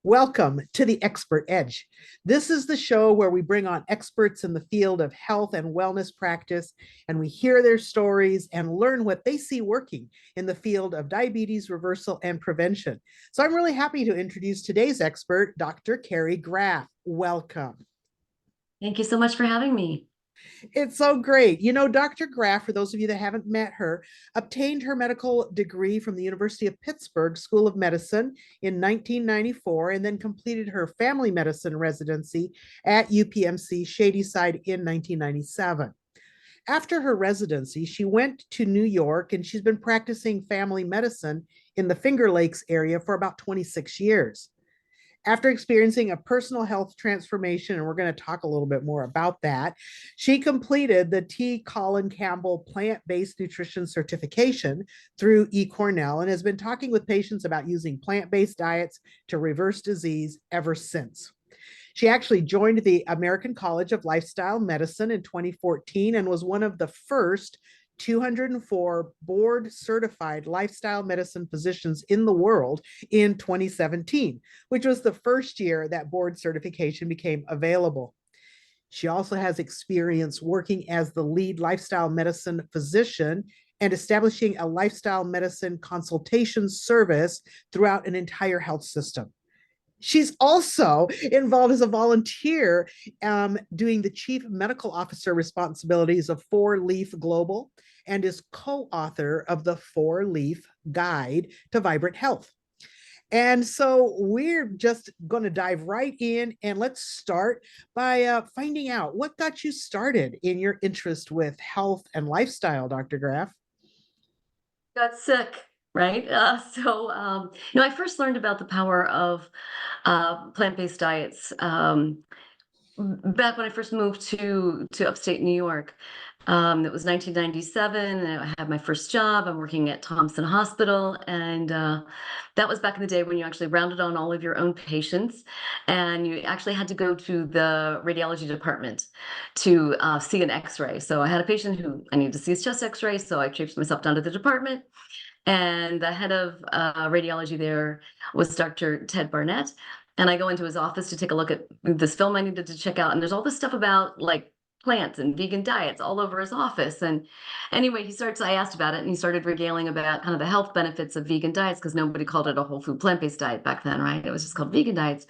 Welcome to the Expert Edge. This is the show where we bring on experts in the field of health and wellness practice, and we hear their stories and learn what they see working in the field of diabetes reversal and prevention. So I'm really happy to introduce today's expert, Dr. Kerry Graff. Welcome. Thank you so much for having me. It's so great. You know, Dr. Graff, for those of you that haven't met her, obtained her medical degree from the University of Pittsburgh School of Medicine in 1994 and then completed her family medicine residency at UPMC Shadyside in 1997. After her residency, she went to New York and she's been practicing family medicine in the Finger Lakes area for about 26 years. After experiencing a personal health transformation, and we're going to talk a little bit more about that, she completed the Colin Campbell plant-based nutrition certification through eCornell and has been talking with patients about using plant-based diets to reverse disease ever since. She actually joined the American College of Lifestyle Medicine in 2014 and was one of the first 204 board certified lifestyle medicine physicians in the world in 2017, which was the first year that board certification became available. She also has experience working as the lead lifestyle medicine physician and establishing a lifestyle medicine consultation service throughout an entire health system. She's also involved as a volunteer doing the chief medical officer responsibilities of 4-Leaf Global and is co-author of the 4-Leaf Guide to Vibrant Health. And so we're just going to dive right in, and let's start by finding out what got you started in your interest with health and lifestyle, Dr. Graff. Got sick, right? I first learned about the power of plant-based diets back when I first moved to upstate New York. It was 1997, and I had my first job. I'm working at Thompson Hospital, and that was back in the day when you actually rounded on all of your own patients, and you actually had to go to the radiology department to see an X-ray. So I had a patient who I needed to see his chest X-ray, so I traipsed myself down to the department, and the head of radiology there was Dr. Ted Barnett. And I go into his office to take a look at this film I needed to check out. And there's all this stuff about like plants and vegan diets all over his office. And anyway, I asked about it, and he started regaling about kind of the health benefits of vegan diets, because nobody called it a whole food plant-based diet back then, right? It was just called vegan diets.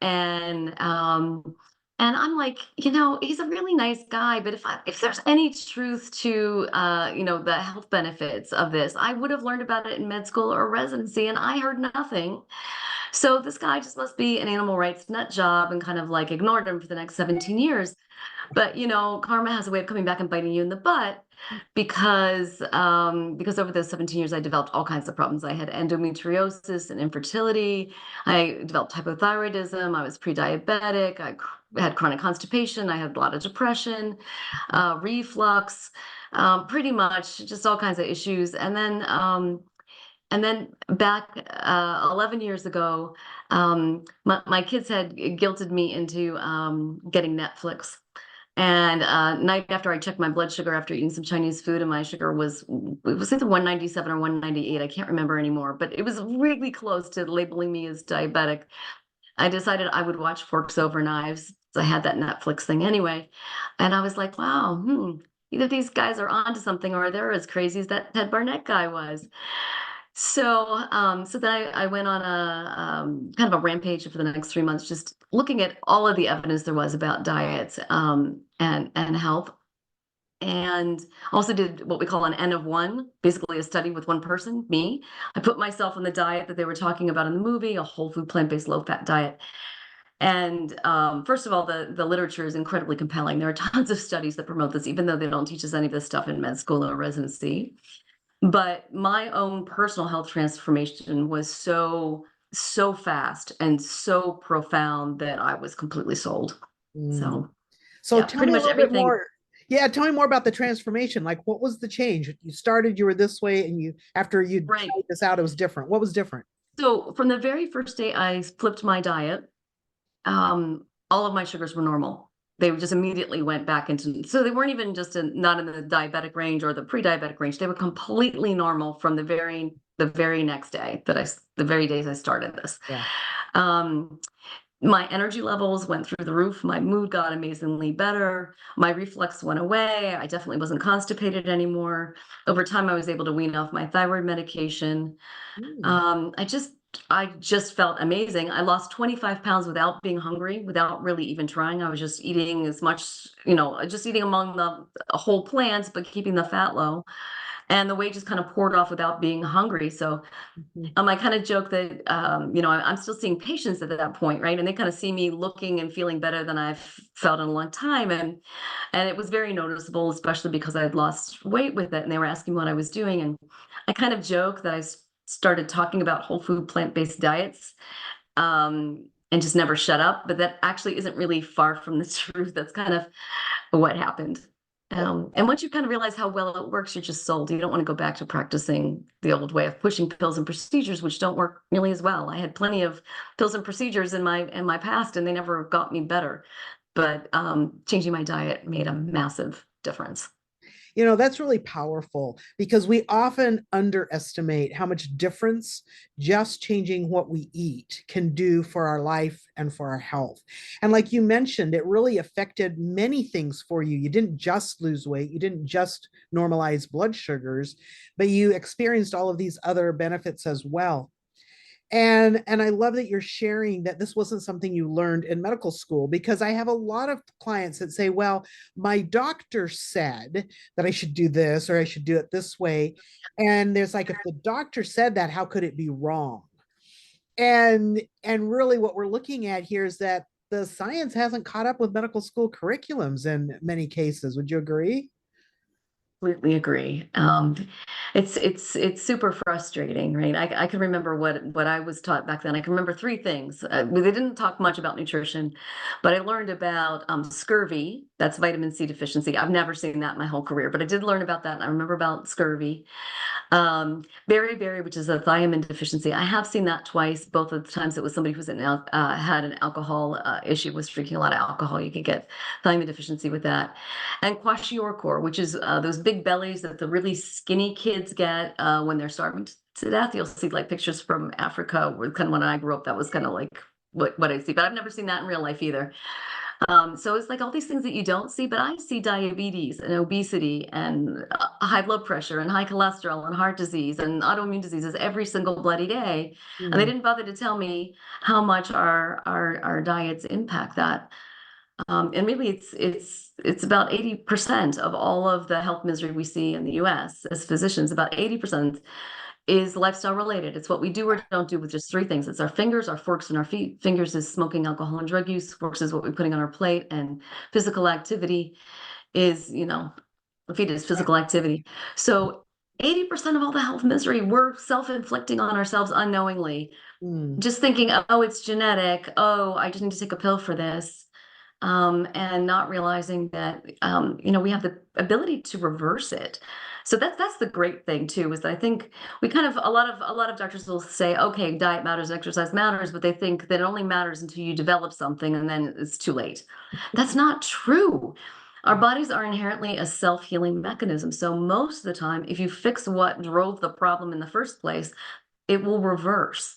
And I'm like, he's a really nice guy, but if there's any truth to, the health benefits of this, I would have learned about it in med school or residency, and I heard nothing. So this guy just must be an animal rights nut job, and kind of like ignored him for the next 17 years. But, karma has a way of coming back and biting you in the butt, because over those 17 years, I developed all kinds of problems. I had endometriosis and infertility. I developed hypothyroidism. I was pre-diabetic. I had chronic constipation. I had a lot of depression, reflux, pretty much just all kinds of issues. And then back 11 years ago, my kids had guilted me into getting Netflix. And night after I checked my blood sugar after eating some Chinese food, and my sugar was either 197 or 198. I can't remember anymore, but it was really close to labeling me as diabetic. I decided I would watch Forks Over Knives. I had that Netflix thing anyway. And I was like, wow, either these guys are onto something, or they're as crazy as that Ted Barnett guy was. So then I went on a kind of a rampage for the next 3 months, just looking at all of the evidence there was about diets and health, and also did what we call an N of one, basically a study with one person, me. I put myself on the diet that they were talking about in the movie, a whole food, plant-based, low-fat diet. And first of all, the literature is incredibly compelling. There are tons of studies that promote this, even though they don't teach us any of this stuff in med school or residency. But my own personal health transformation was so fast and so profound that I was completely sold. So Yeah, tell pretty me a much little bit everything. more. Yeah, tell me more about the transformation. Like, what was the change? You started, you were this way, and after you Right. tried this out, it was different. What was different? So from the very first day I flipped my diet, all of my sugars were normal. they just immediately went back into, so they weren't even just not in the diabetic range or the pre-diabetic range. They were completely normal from the very next day the very days I started this. Yeah. Um, my energy levels went through the roof. My mood got amazingly better. My reflux went away. I definitely wasn't constipated anymore. Over time, I was able to wean off my thyroid medication. Mm. Um, I just I just felt amazing. I lost 25 pounds without being hungry, without really even trying. I was just eating as much, just eating among the whole plants, but keeping the fat low. And the weight just kind of poured off without being hungry. So Mhm. I kind of joke that, I'm still seeing patients at that point, right? And they kind of see me looking and feeling better than I've felt in a long time. And it was very noticeable, especially because I had lost weight with it. And they were asking what I was doing. And I kind of joke that started talking about whole food plant-based diets, and just never shut up. But that actually isn't really far from the truth. That's kind of what happened. And once you kind of realize how well it works, you're just sold. You don't want to go back to practicing the old way of pushing pills and procedures, which don't work nearly as well. I had plenty of pills and procedures in my past, and they never got me better. But changing my diet made a massive difference. That's really powerful because we often underestimate how much difference just changing what we eat can do for our life and for our health. And like you mentioned, it really affected many things for you. You didn't just lose weight, you didn't just normalize blood sugars, but you experienced all of these other benefits as well. And I love that you're sharing that this wasn't something you learned in medical school, because I have a lot of clients that say, well, my doctor said that I should do this or I should do it this way. And there's like, if the doctor said that, how could it be wrong? And really what we're looking at here is that the science hasn't caught up with medical school curriculums in many cases. Would you agree? Completely agree. It's super frustrating, right? I can remember what I was taught back then. I can remember three things. They didn't talk much about nutrition, but I learned about scurvy. That's vitamin C deficiency. I've never seen that in my whole career, but I did learn about that. And I remember about scurvy. Beriberi, which is a thiamine deficiency. I have seen that twice. Both of the times it was somebody who's had an alcohol issue, was drinking a lot of alcohol. You could get thiamine deficiency with that. And kwashiorkor, which is those big bellies that the really skinny kids get when they're starving to death. You'll see like pictures from Africa, where kind of when I grew up, that was kind of like what I see. But I've never seen that in real life either. So it's like all these things that you don't see, but I see diabetes and obesity and high blood pressure and high cholesterol and heart disease and autoimmune diseases every single bloody day. And they Mm. didn't bother to tell me how much our diets impact that. And really it's about 80% of all of the health misery we see in the US as physicians. About 80% is lifestyle related. It's what we do or don't do with just three things. It's our fingers, our forks, and our feet. Fingers is smoking, alcohol, and drug use. Forks is what we're putting on our plate, and physical activity is, the feet is physical activity. So 80% of all the health misery we're self-inflicting on ourselves unknowingly. Mm. Just thinking, oh, it's genetic. Oh, I just need to take a pill for this. And not realizing that we have the ability to reverse it. So that's the great thing too, is that I think we kind of a lot of doctors will say, okay, diet matters, exercise matters, but they think that it only matters until you develop something and then it's too late. That's not true. Our bodies are inherently a self-healing mechanism. So most of the time, if you fix what drove the problem in the first place, it will reverse.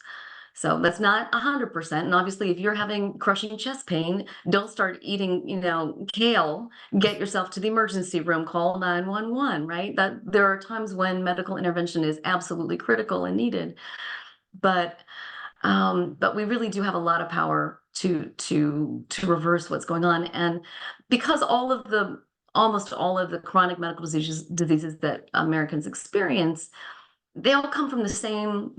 So that's not 100%. And obviously, if you're having crushing chest pain, don't start eating, kale. Get yourself to the emergency room, call 911, right? That there are times when medical intervention is absolutely critical and needed. But we really do have a lot of power to reverse what's going on. And because almost all of the chronic medical diseases that Americans experience, they all come from the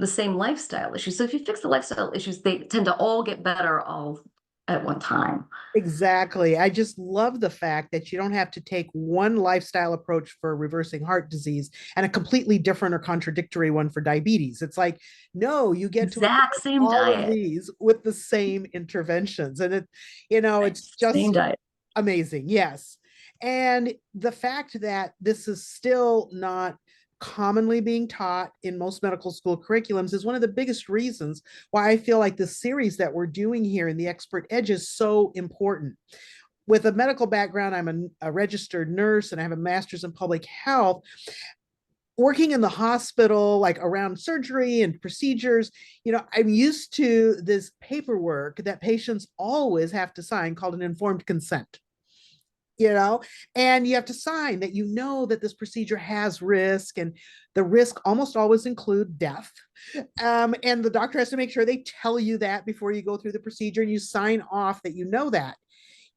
same lifestyle issues. So if you fix the lifestyle issues, they tend to all get better all at one time. Exactly. I just love the fact that you don't have to take one lifestyle approach for reversing heart disease and a completely different or contradictory one for diabetes. It's like, no, you get to Exact avoid same all of diet. these with the same interventions. And Right. it's Same just diet. amazing. Yes. And the fact that this is still not commonly being taught in most medical school curriculums is one of the biggest reasons why I feel like the series that we're doing here in the Expert Edge is so important. with a medical background, I'm a registered nurse and I have a master's in public health. Working in the hospital, like around surgery and procedures, I'm used to this paperwork that patients always have to sign called an informed consent. you know and you have to sign that that this procedure has risk, and the risk almost always include death. And the doctor has to make sure they tell you that before you go through the procedure, and you sign off that that.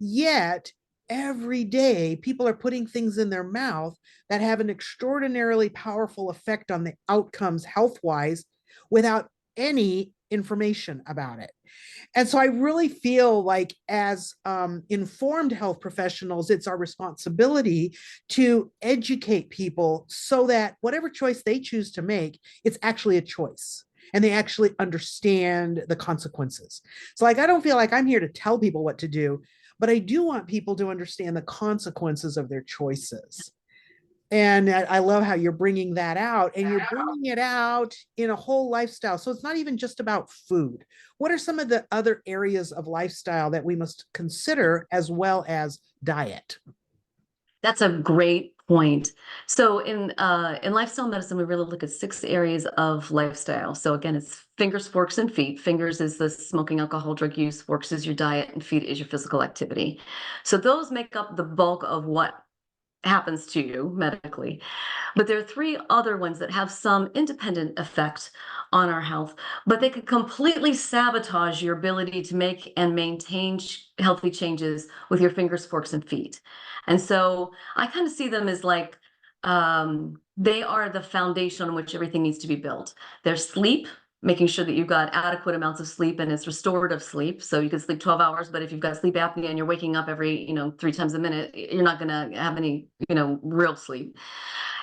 Yet every day people are putting things in their mouth that have an extraordinarily powerful effect on the outcomes health wise without any information about it. And so I really feel like, as informed health professionals, it's our responsibility to educate people so that whatever choice they choose to make, it's actually a choice and they actually understand the consequences. So, like, I don't feel like I'm here to tell people what to do, but I do want people to understand the consequences of their choices. And I love how you're bringing that out, and you're bringing it out in a whole lifestyle. So it's not even just about food. What are some of the other areas of lifestyle that we must consider as well as diet? That's a great point. So in lifestyle medicine, we really look at 6 areas of lifestyle. So again, it's fingers, forks, and feet. Fingers is the smoking, alcohol, drug use. Forks is your diet, and feet is your physical activity. So those make up the bulk of what happens to you medically. But there are 3 other ones that have some independent effect on our health, but they could completely sabotage your ability to make and maintain healthy changes with your fingers, forks, and feet. And so I kind of see them as like they are the foundation on which everything needs to be built. There's sleep, making sure that you've got adequate amounts of sleep, and it's restorative sleep. So you can sleep 12 hours, but if you've got sleep apnea and you're waking up every, 3 times a minute, you're not going to have any, real sleep.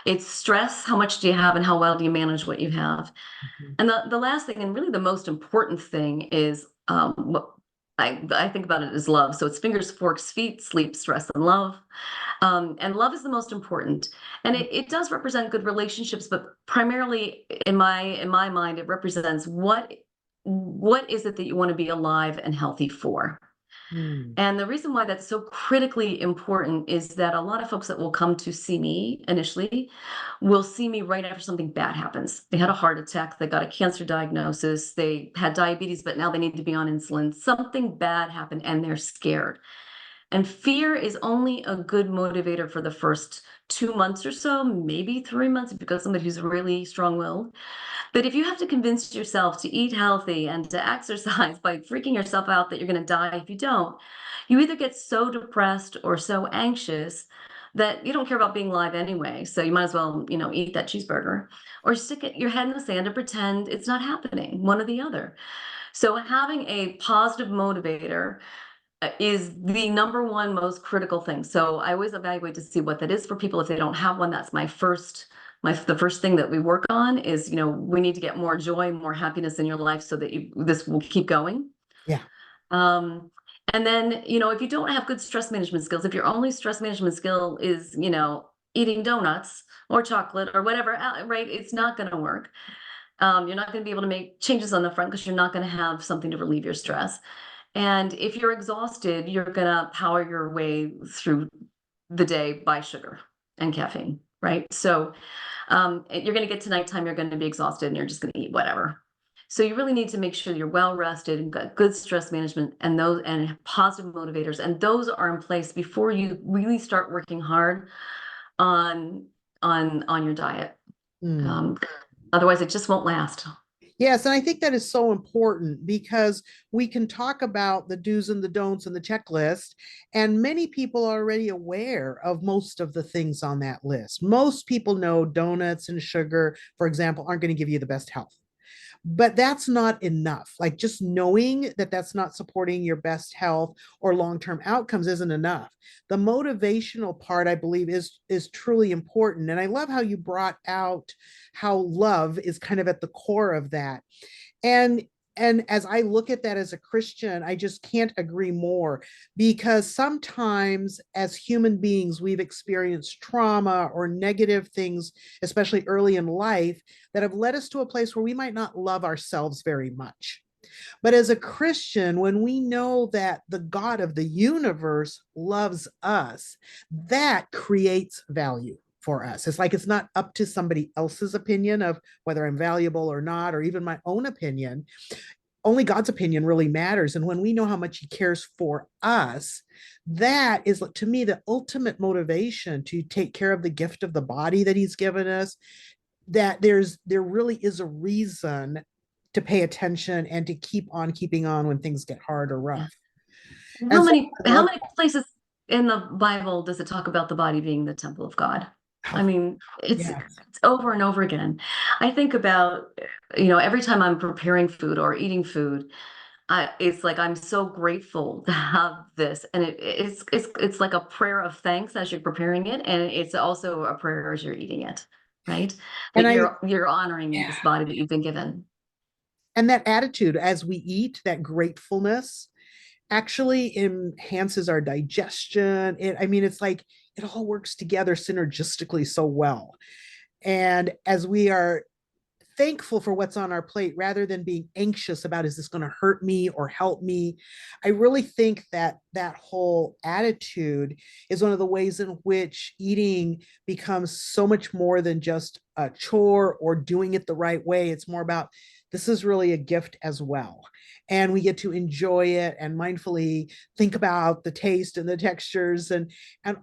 It's stress. How much do you have and how well do you manage what you have? Mhm. And the last thing, and really the most important thing, is what I think about it as love. So it's fingers, forks, feet, sleep, stress, and love. And love is the most important. And it does represent good relationships, but primarily in my mind, it represents what is it that you want to be alive and healthy for. Mm. And the reason why that's so critically important is that a lot of folks that will come to see me initially will see me right after something bad happens. They had a heart attack, they got a cancer diagnosis, they had diabetes, but now they need to be on insulin. Something bad happened and they're scared. And fear is only a good motivator for the first 2 months or so, maybe 3 months, if you've got somebody who's really strong-willed. But if you have to convince yourself to eat healthy and to exercise by freaking yourself out that you're going to die if you don't, you either get so depressed or so anxious that you don't care about being alive anyway. So you might as well, eat that cheeseburger, or stick your head in the sand and pretend it's not happening, one or the other. So having a positive motivator is the number one most critical thing. So I always evaluate to see what that is for people. If they don't have one, that's the first thing that we work on is, we need to get more joy, more happiness in your life so that this will keep going. Yeah. Um, and then, if you don't have good stress management skills, if your only stress management skill is, eating donuts or chocolate or whatever, right, it's not going to work. You're not going to be able to make changes on the front because you're not going to have something to relieve your stress. And if you're exhausted, you're going to power your way through the day by sugar and caffeine, right? So you're going to get to nighttime, you're going to be exhausted, and you're just going to eat whatever. So you really need to make sure you're well rested and got good stress management and those and positive motivators, and those are in place before you really start working hard on your diet. Mm. Otherwise, it just won't last. Yes, and I think that is so important because we can talk about the do's and the don'ts and the checklist, and many people are already aware of most of the things on that list. Most people know donuts and sugar, for example, aren't going to give you the best health. But that's not enough. Like, just knowing that that's not supporting your best health or long-term outcomes isn't enough. The motivational part, I believe, is truly important. And I love how you brought out how love is kind of at the core of that. And as I look at that as a Christian, I just can't agree more, because sometimes as human beings, we've experienced trauma or negative things, especially early in life, that have led us to a place where we might not love ourselves very much. But as a Christian, when we know that the God of the universe loves us, that creates value for us. It's like it's not up to somebody else's opinion of whether I'm valuable or not, or even my own opinion. Only God's opinion really matters. And when we know how much He cares for us, that is to me the ultimate motivation to take care of the gift of the body that He's given us. That there really is a reason to pay attention and to keep on keeping on when things get hard or Yeah. rough. How And so many I how love many places in the Bible does it talk about the body being the temple of God? I how, mean, yes. it's over and over again. I think about, every time I'm preparing food or eating food, it's like I'm so grateful to have this, and it's like a prayer of thanks as you're preparing it, and it's also a prayer as you're eating it, right? And That I, you're honoring yeah. this body that you've been given. And that attitude as we eat, that gratefulness actually enhances our digestion. I mean, it's like it all works together synergistically so well. And as we are thankful for what's on our plate rather than being anxious about is this going to hurt me or help me, I really think that that whole attitude is one of the ways in which eating becomes so much more than just a chore or doing it the right way. It's more about this is really a gift as well, and we get to enjoy it and mindfully think about the taste and the textures and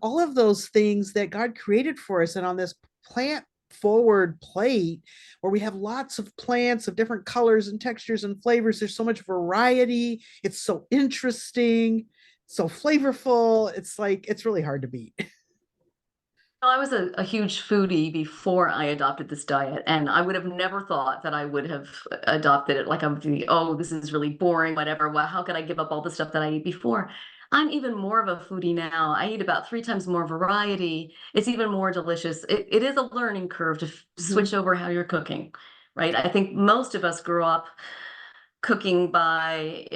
all of those things that God created for us. And on this plant forward plate where we have lots of plants of different colors and textures and flavors, there's so much variety, it's so interesting, so flavorful. It's like it's really hard to beat. Well, I was a huge foodie before I adopted this diet, and I would have never thought that I would have adopted it. Like, I'm thinking, oh, this is really boring, whatever. Well, how could I give up all the stuff that I eat before? I'm even more of a foodie now. I eat about 3 times more variety. It's even more delicious. It is a learning curve to Mhm. switch over how you're cooking, right? I think most of us grew up cooking by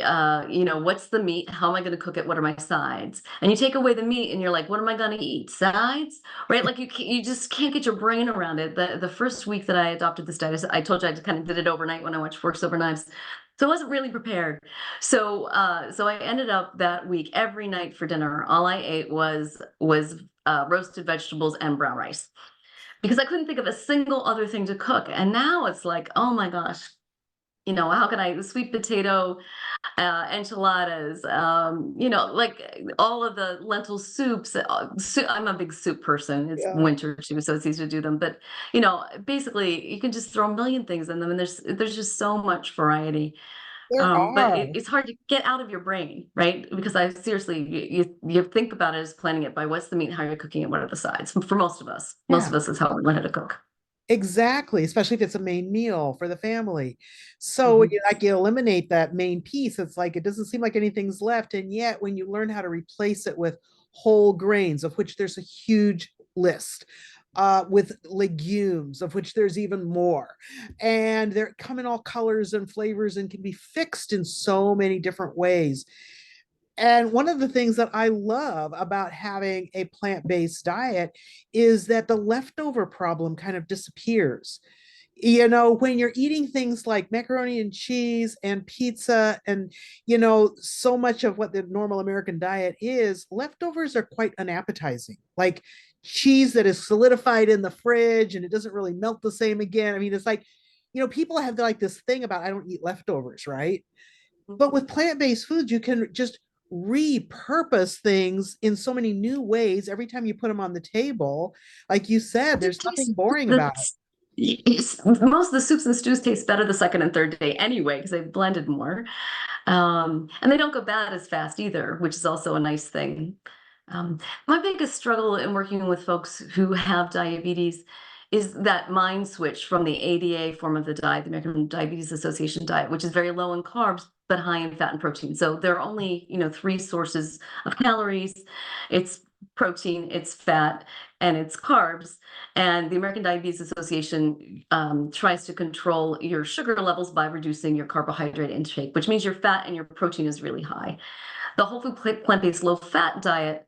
what's the meat, how am I going to cook it, what are my sides, and you take away the meat and you're like, what am I going to eat, sides, right? Like you just can't get your brain around it. The first week that I adopted this diet, I told you I just kind of did it overnight when I watched Forks Over Knives, so I wasn't really prepared. So I ended up that week every night for dinner all I ate was roasted vegetables and brown rice, because I couldn't think of a single other thing to cook. And now it's like, oh my gosh, how can I sweet potato, enchiladas, like all of the lentil soups. I'm a big soup person. It's Yeah, winter too, so it's easy to do them. But basically, you can just throw a million things in them, and there's just so much variety. there But are. it's hard to get out of your brain, right? Because I seriously, you think about it as planning it by what's the meat, how you're cooking it, what are the sides. For most Yeah, of us is how we learn how to cook. exactly, especially if it's a main meal for the family. So when Mhm. you eliminate that main piece, it's like it doesn't seem like anything's left. And yet when you learn how to replace it with whole grains, of which there's a huge list, with legumes, of which there's even more, and they come in all colors and flavors and can be fixed in so many different ways. And one of the things that I love about having a plant-based diet is that the leftover problem kind of disappears. When you're eating things like macaroni and cheese and pizza and, so much of what the normal American diet is, leftovers are quite unappetizing. Like cheese that is solidified in the fridge and it doesn't really melt the same again. I mean, it's like, people have like this thing about I don't eat leftovers, right? But with plant-based foods, you can just repurpose things in so many new ways every time you put them on the table. Like you said, They there's nothing taste boring the about it. most of the soups and stews taste better the second and third day anyway, because they've blended more. And they don't go bad as fast either, which is also a nice thing. My biggest struggle in working with folks who have diabetes is that mind switch from the ADA form of the diet, the American Diabetes Association diet, which is very low in carbs but high in fat and protein. So there are only, three sources of calories. It's protein, it's fat, and it's carbs. And the American Diabetes Association tries to control your sugar levels by reducing your carbohydrate intake, which means your fat and your protein is really high. The whole food plant-based low fat diet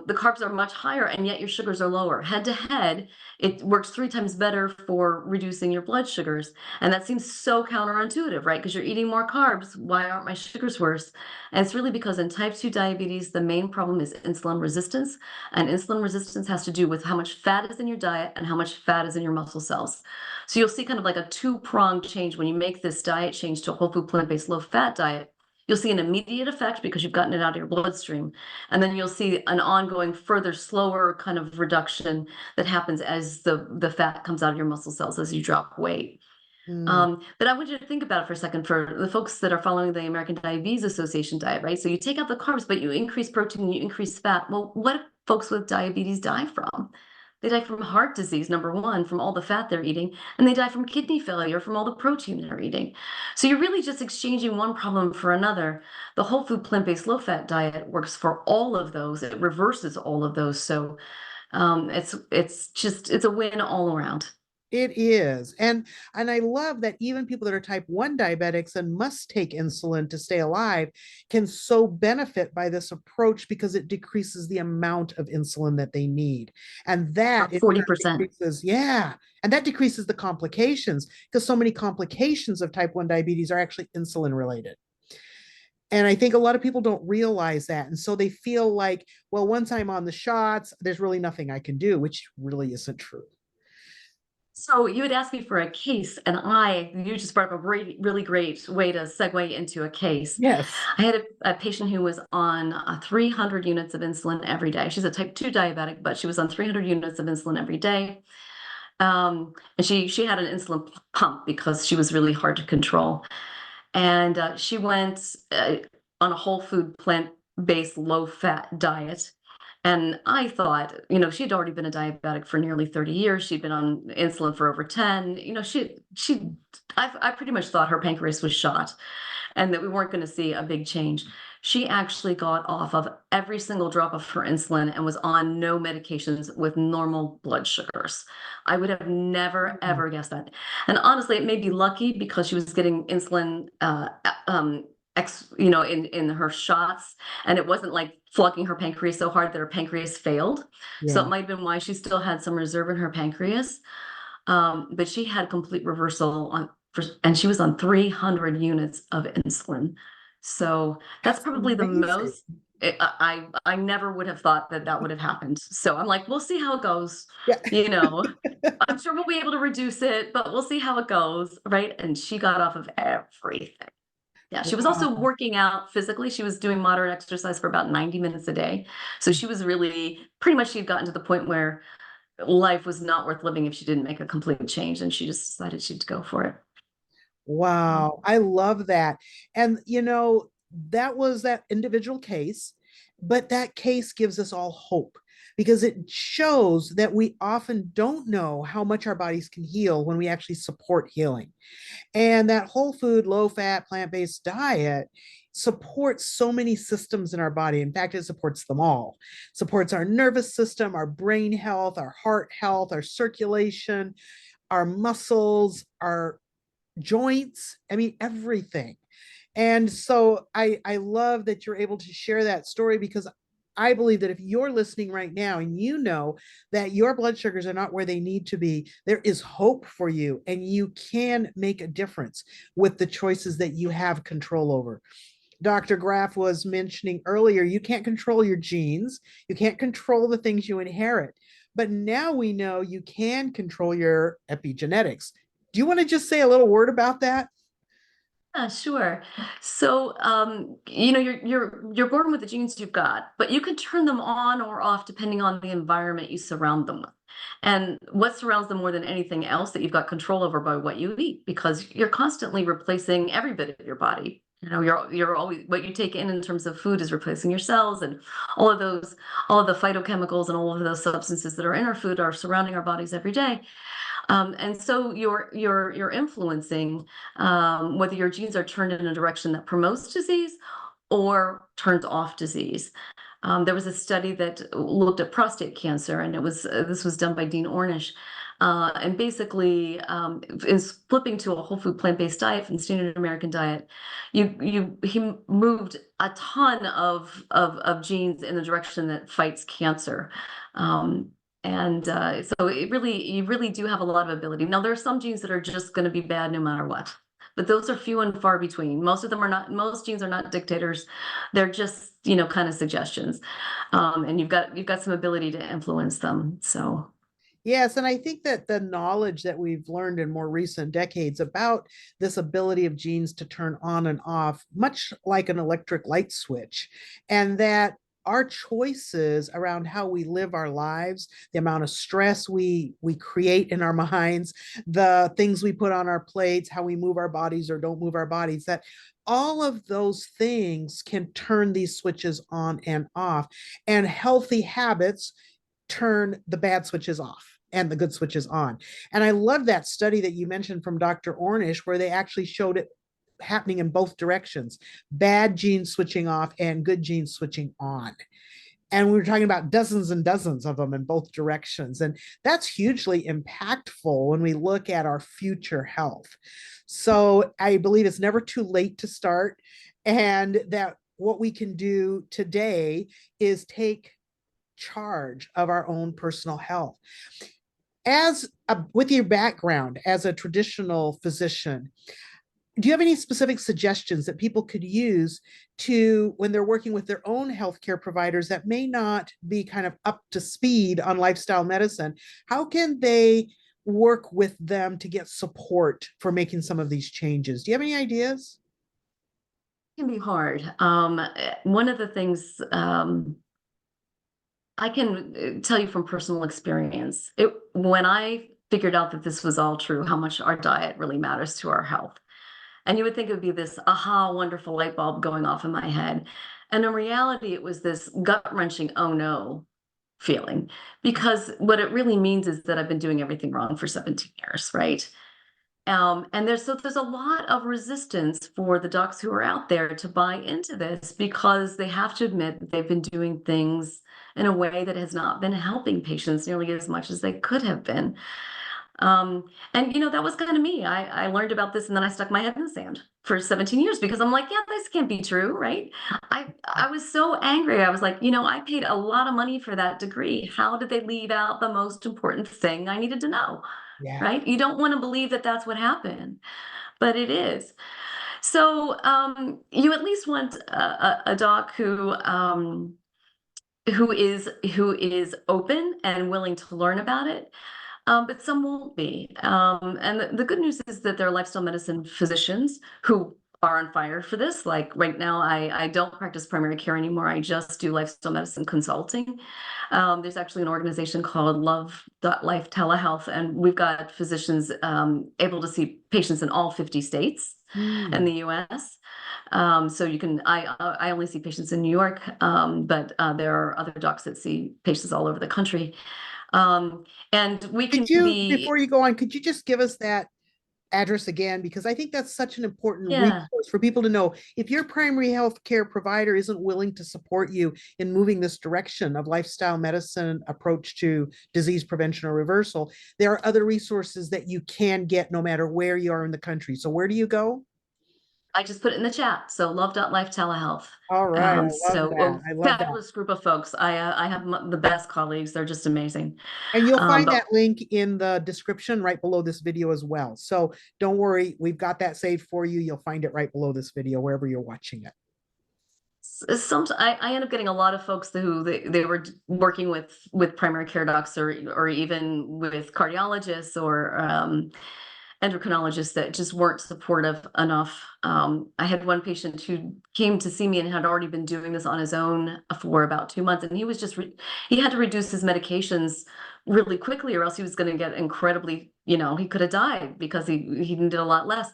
the carbs are much higher, and yet your sugars are lower. Head to head, it works 3 times better for reducing your blood sugars. And that seems so counterintuitive, right? Because you're eating more carbs. Why aren't my sugars worse? And it's really because in type 2 diabetes, the main problem is insulin resistance. And insulin resistance has to do with how much fat is in your diet and how much fat is in your muscle cells. So you'll see kind of like a two-pronged change when you make this diet change to a whole food, plant-based, low-fat diet. You'll see an immediate effect because you've gotten it out of your bloodstream. And then you'll see an ongoing, further, slower kind of reduction that happens as the fat comes out of your muscle cells as you drop weight. Mm. But I want you to think about it for a second for the folks that are following the American Diabetes Association diet, right? So you take out the carbs, but you increase protein, you increase fat. Well, what do folks with diabetes die from? They die from heart disease, number one, from all the fat they're eating, and they die from kidney failure from all the protein they're eating. So you're really just exchanging one problem for another. The whole food, plant-based, low-fat diet works for all of those. It reverses all of those. So it's a win all around. It is. And I love that even people that are type 1 diabetics and must take insulin to stay alive can so benefit by this approach because it decreases the amount of insulin that they need. And that About it 40%. decreases, yeah. And that decreases the complications because so many complications of type 1 diabetes are actually insulin related. And I think a lot of people don't realize that. And so they feel like, well, once I'm on the shots, there's really nothing I can do, which really isn't true. So you had asked me for a case, and you just brought up a really great way to segue into a case. Yes. I had a patient who was on 300 units of insulin every day. She's a type 2 diabetic, but she was on 300 units of insulin every day. And she had an insulin pump because she was really hard to control. And she went on a whole food, plant-based, low-fat diet. And I thought, she had already been a diabetic for nearly 30 years. She'd been on insulin for over 10. I pretty much thought her pancreas was shot and that we weren't going to see a big change. She actually got off of every single drop of her insulin and was on no medications with normal blood sugars. I would have never, ever guessed that. And honestly, it may be lucky because she was getting insulin in her shots, and it wasn't like flogging her pancreas so hard that her pancreas failed. So Yeah. it might have been why she still had some reserve in her pancreas. But she had complete reversal and she was on 300 units of insulin. So that's probably the Amazing. most. I never would have thought that would have happened. So I'm like, we'll see how it goes. Yeah. I'm sure we'll be able to reduce it, but we'll see how it goes, right? And she got off of everything. Yeah, she was also Wow. working out physically. She was doing moderate exercise for about 90 minutes a day. So she was really pretty much, she'd gotten to the point where life was not worth living if she didn't make a complete change. And she just decided she'd go for it. Wow. I love that. And, that was that individual case, but that case gives us all hope because it shows that we often don't know how much our bodies can heal when we actually support healing. And that whole food, low fat, plant based diet supports so many systems in our body. In fact, it supports them all. Supports our nervous system, our brain health, our heart health, our circulation, our muscles, our joints. I mean, everything. And so I love that you're able to share that story because I believe that if you're listening right now and you know that your blood sugars are not where they need to be, there is hope for you and you can make a difference with the choices that you have control over. Dr. Graff was mentioning earlier, you can't control your genes, you can't control the things you inherit, but now we know you can control your epigenetics. Do you want to just say a little word about that? Yeah, sure. So, you're born with the genes you've got, but you can turn them on or off depending on the environment you surround them with. And what surrounds them more than anything else that you've got control over by what you eat, because you're constantly replacing every bit of your body. You're always what you take in terms of food is replacing your cells, and all of the phytochemicals and all of those substances that are in our food are surrounding our bodies every day. And so you're influencing whether your genes are turned in a direction that promotes disease or turns off disease. There was a study that looked at prostate cancer, and this was done by Dean Ornish. and basically is flipping to a whole food plant-based diet from the standard American diet. He moved a ton of genes in the direction that fights cancer. So you really do have a lot of ability. Now, there are some genes that are just going to be bad no matter what, but those are few and far between. Most of them are not, most genes are not dictators. They're just, kind of suggestions. And you've got some ability to influence them. So Yes, and I think that the knowledge that we've learned in more recent decades about this ability of genes to turn on and off, much like an electric light switch, and that our choices around how we live our lives, the amount of stress we create in our minds, the things we put on our plates, how we move our bodies or don't move our bodies, that all of those things can turn these switches on and off. And healthy habits turn the bad switches off and the good switches on. And I love that study that you mentioned from Dr. Ornish, where they actually showed it happening in both directions, bad genes switching off and good genes switching on. And we were talking about dozens and dozens of them in both directions. And that's hugely impactful when we look at our future health. So I believe it's never too late to start, and that what we can do today is take charge of our own personal health. With your background as a traditional physician, do you have any specific suggestions that people could use to, when they're working with their own healthcare providers that may not be kind of up to speed on lifestyle medicine? How can they work with them to get support for making some of these changes? Do you have any ideas? it can be hard. One of the things I can tell you from personal experience, when I figured out that this was all true, how much our diet really matters to our health. And you would think it would be this aha, wonderful light bulb going off in my head. And in reality, it was this gut wrenching, oh no feeling. Because what it really means is that I've been doing everything wrong for 17 years, right? And there's a lot of resistance for the docs who are out there to buy into this, because they have to admit that they've been doing things in a way that has not been helping patients nearly as much as they could have been. And that was kind of me. I learned about this and then I stuck my head in the sand for 17 years, because I'm like, yeah, this can't be true, right? I was so angry. I was like, I paid a lot of money for that degree. How did they leave out the most important thing I needed to know? Yeah. Right? You don't want to believe that that's what happened, but it is. So you at least want a doc who is open and willing to learn about it. But some won't be. And the good news is that there are lifestyle medicine physicians who are on fire for this. Like right now, I don't practice primary care anymore. I just do lifestyle medicine consulting. There's actually an organization called Love Life Telehealth, and we've got physicians able to see patients in all 50 states in Mm. the US. So you can, I only see patients in New York, but there are other docs that see patients all over the country. And we can Could you, be, before you go on, could you just give us that address again? Because I think that's such an important yeah, resource for people to know. If your primary health care provider isn't willing to support you in moving this direction of lifestyle medicine approach to disease prevention or reversal, there are other resources that you can get no matter where you are in the country. So where do you go? I just put it in the chat. So Love Life Telehealth. All right, I love So that. a I love that. fabulous group of folks. I have the best colleagues. They're just amazing. And you'll find But that link in the description right below this video as well. So don't worry, we've got that saved for you. You'll find it right below this video, wherever you're watching it. sometimes I end up getting a lot of folks who they were working with primary care docs, or even with cardiologists or endocrinologists that just weren't supportive enough. I had one patient who came to see me and had already been doing this on his own for about 2 months, and he was just he had to reduce his medications really quickly, or else he was going to get incredibly, he could have died, because he needed a lot less.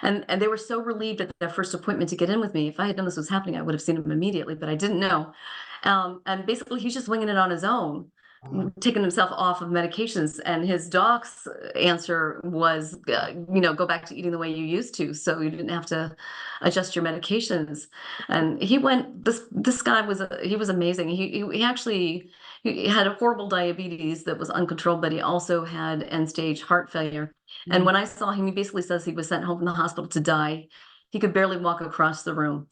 And they were so relieved at their first appointment to get in with me. If I had known this was happening, I would have seen him immediately, but I didn't know. And basically, he's just winging it on his own, taking himself off of medications. And his doc's answer was, go back to eating the way you used to, so you didn't have to adjust your medications. And he went. This guy was he was amazing. He actually he had a horrible diabetes that was uncontrolled, but he also had end-stage heart failure. And Mm. when I saw him, he basically says he was sent home from the hospital to die. He could barely walk across the room.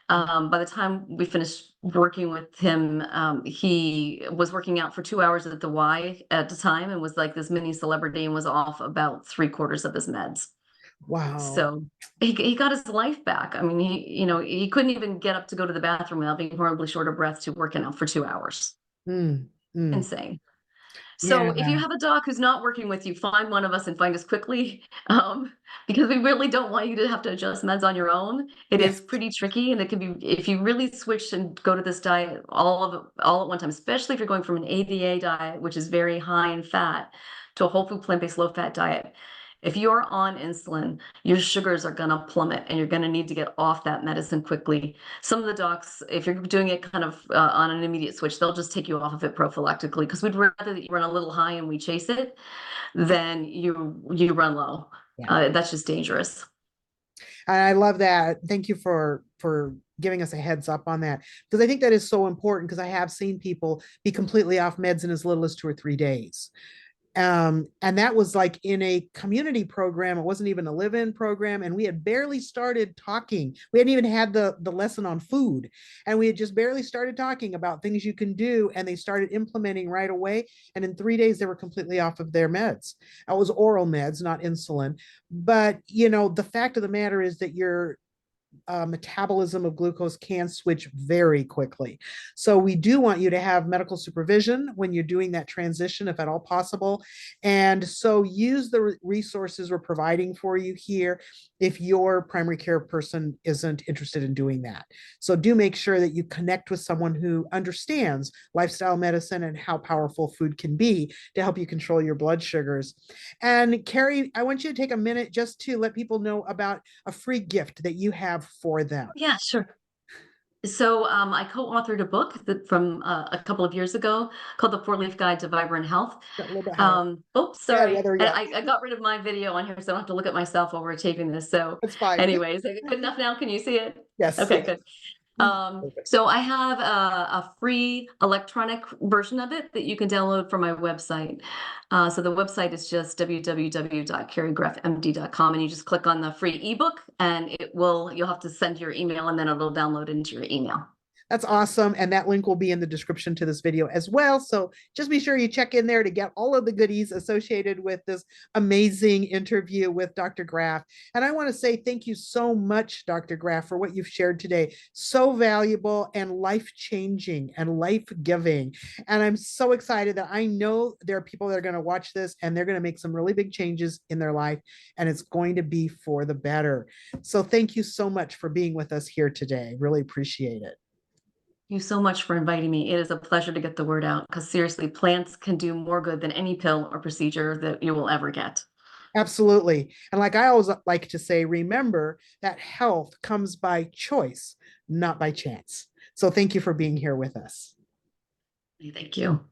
By the time we finished working with him, he was working out for 2 hours at the Y at the time and was like this mini celebrity and was off about 3/4 of his meds. Wow. So he got his life back. I mean, he couldn't even get up to go to the bathroom without being horribly short of breath to working out for 2 hours. Mm, mm. Insane. So if you Yeah. have a doc who's not working with you, find one of us and find us quickly, because we really don't want you to have to adjust meds on your own. It Yes. is pretty tricky, and it can be if you really switch and go to this diet all at one time, especially if you're going from an ADA diet, which is very high in fat, to a whole food plant-based low fat diet. If you're on insulin, your sugars are gonna plummet, and you're gonna need to get off that medicine quickly. Some of the docs, if you're doing it kind of on an immediate switch, they'll just take you off of it prophylactically because we'd rather that you run a little high and we chase it than you run low. Yeah. That's just dangerous. And I love that. Thank you for giving us a heads up on that, because I think that is so important, because I have seen people be completely off meds in as little as 2 or 3 days. And that was like in a community program. It wasn't even a live-in program, and we had barely started talking. We hadn't even had the lesson on food, and we had just barely started talking about things you can do, and they started implementing right away, and in 3 days they were completely off of their meds. It was oral meds, not insulin. But the fact of the matter is that your metabolism of glucose can switch very quickly. So we do want you to have medical supervision when you're doing that transition, if at all possible. And so use the resources we're providing for you here if your primary care person isn't interested in doing that. So do make sure that you connect with someone who understands lifestyle medicine and how powerful food can be to help you control your blood sugars. And Kerry, I want you to take a minute just to let people know about a free gift that you have for them. Yeah, sure. So I co-authored a book from a couple of years ago called The Four-Leaf Guide to Vibrant Health. A little bit higher. Oh, Yeah, sorry. yeah, there we And go. I got rid of my video on here, so I don't have to look at myself while we're taping this. So That's fine. anyways, good enough now? Can you see it? Yes, Okay, yes. good. Perfect. So I have a free electronic version of it that you can download from my website. So the website is just www.kerrygraffmd.com, and you just click on the free ebook, and you'll have to send your email, and then it'll download into your email. That's awesome. And that link will be in the description to this video as well. So just be sure you check in there to get all of the goodies associated with this amazing interview with Dr. Graff. And I want to say thank you so much, Dr. Graff, for what you've shared today. So valuable and life-changing and life-giving. And I'm so excited that I know there are people that are going to watch this and they're going to make some really big changes in their life, and it's going to be for the better. So thank you so much for being with us here today. Really appreciate it. Thank you so much for inviting me. It is a pleasure to get the word out because seriously, plants can do more good than any pill or procedure that you will ever get. Absolutely. And like I always like to say, remember that health comes by choice, not by chance. So thank you for being here with us. Thank you.